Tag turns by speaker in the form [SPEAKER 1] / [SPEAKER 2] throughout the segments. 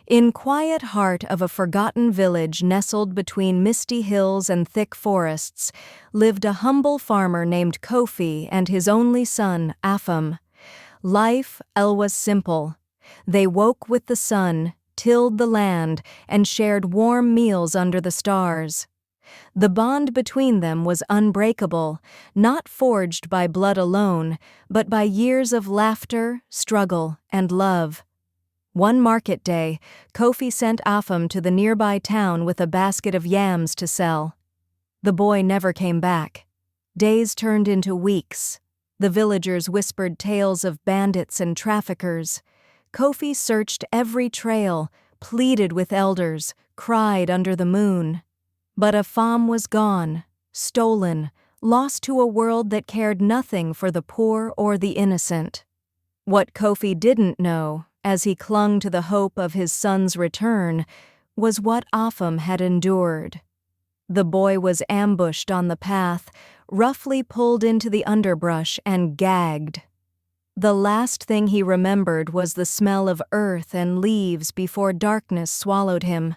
[SPEAKER 1] In quiet heart of a forgotten village nestled between misty hills and thick forests, lived a humble farmer named Kofi and his only son, Afam. Life was simple. They woke with the sun, tilled the land, and shared warm meals under the stars. The bond between them was unbreakable, not forged by blood alone, but by years of laughter, struggle, and love. One market day, Kofi sent Afam to the nearby town with a basket of yams to sell. The boy never came back. Days turned into weeks. The villagers whispered tales of bandits and traffickers. Kofi searched every trail, pleaded with elders, cried under the moon. But Afam was gone, stolen, lost to a world that cared nothing for the poor or the innocent. What Kofi didn't know, as he clung to the hope of his son's return, was what Afam had endured. The boy was ambushed on the path, roughly pulled into the underbrush and gagged. The last thing he remembered was the smell of earth and leaves before darkness swallowed him.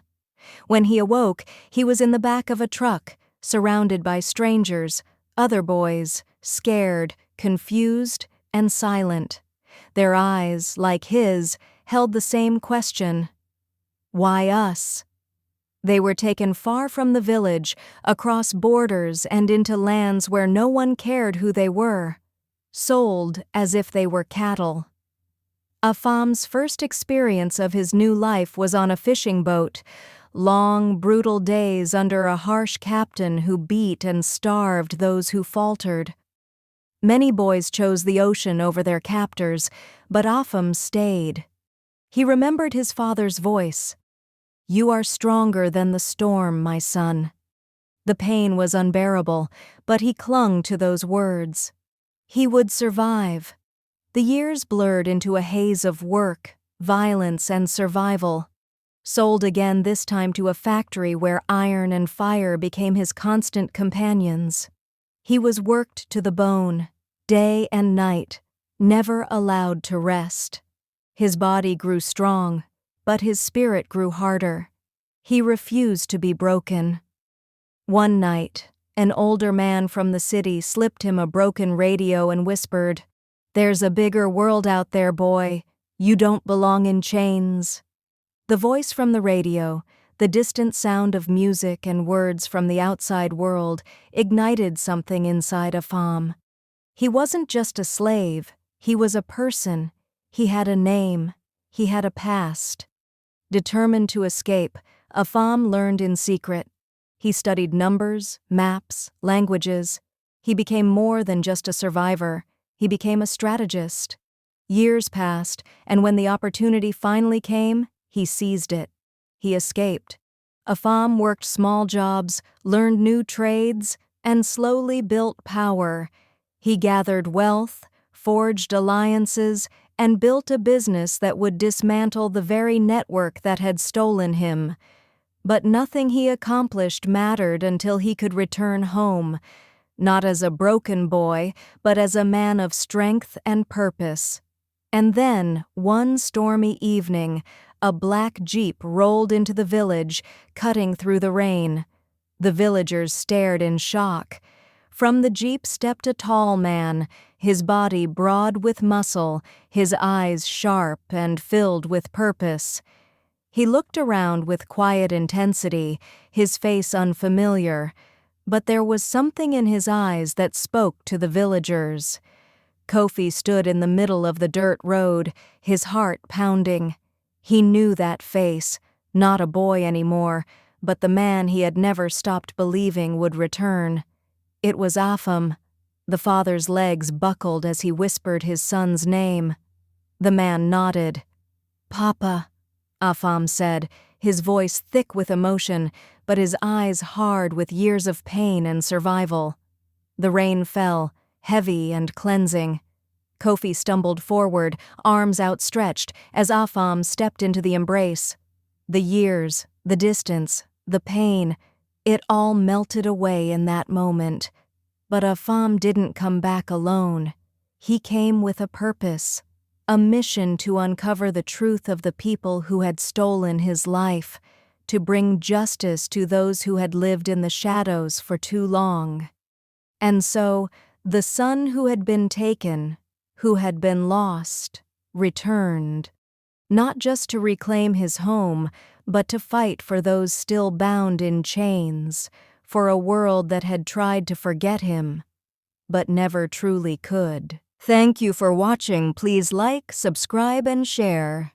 [SPEAKER 1] When he awoke, he was in the back of a truck, surrounded by strangers, other boys, scared, confused, and silent. Their eyes, like his, held the same question: why us? They were taken far from the village, across borders and into lands where no one cared who they were, sold as if they were cattle. Afam's first experience of his new life was on a fishing boat, long, brutal days under a harsh captain who beat and starved those who faltered. Many boys chose the ocean over their captors, but Afam stayed. He remembered his father's voice. "You are stronger than the storm, my son." The pain was unbearable, but he clung to those words. He would survive. The years blurred into a haze of work, violence, and survival. Sold again, this time to a factory where iron and fire became his constant companions. He was worked to the bone, day and night, never allowed to rest. His body grew strong, but his spirit grew harder. He refused to be broken. One night, an older man from the city slipped him a broken radio and whispered, "There's a bigger world out there, boy. You don't belong in chains." The voice from the radio, the distant sound of music and words from the outside world, ignited something inside Afam. He wasn't just a slave, he was a person. He had a name, he had a past. Determined to escape, Afam learned in secret. He studied numbers, maps, languages. He became more than just a survivor, he became a strategist. Years passed, and when the opportunity finally came, he seized it. He escaped. Afam worked small jobs, learned new trades, and slowly built power. He gathered wealth, forged alliances, and built a business that would dismantle the very network that had stolen him. But nothing he accomplished mattered until he could return home, not as a broken boy, but as a man of strength and purpose. And then, one stormy evening, a black jeep rolled into the village, cutting through the rain. The villagers stared in shock. From the jeep stepped a tall man, his body broad with muscle, his eyes sharp and filled with purpose. He looked around with quiet intensity, his face unfamiliar, but there was something in his eyes that spoke to the villagers. Kofi stood in the middle of the dirt road, his heart pounding. He knew that face, not a boy anymore, but the man he had never stopped believing would return. It was Afam. The father's legs buckled as he whispered his son's name. The man nodded. "Papa," Afam said, his voice thick with emotion, but his eyes hard with years of pain and survival. The rain fell, heavy and cleansing. Kofi stumbled forward, arms outstretched, as Afam stepped into the embrace. The years, the distance, the pain, it all melted away in that moment. But Afam didn't come back alone. He came with a purpose. a mission to uncover the truth of the people who had stolen his life, to bring justice to those who had lived in the shadows for too long. And so, the son who had been taken, who had been lost, returned, not just to reclaim his home, but to fight for those still bound in chains, for a world that had tried to forget him, but never truly could. Thank you for watching. Please like, subscribe, and share.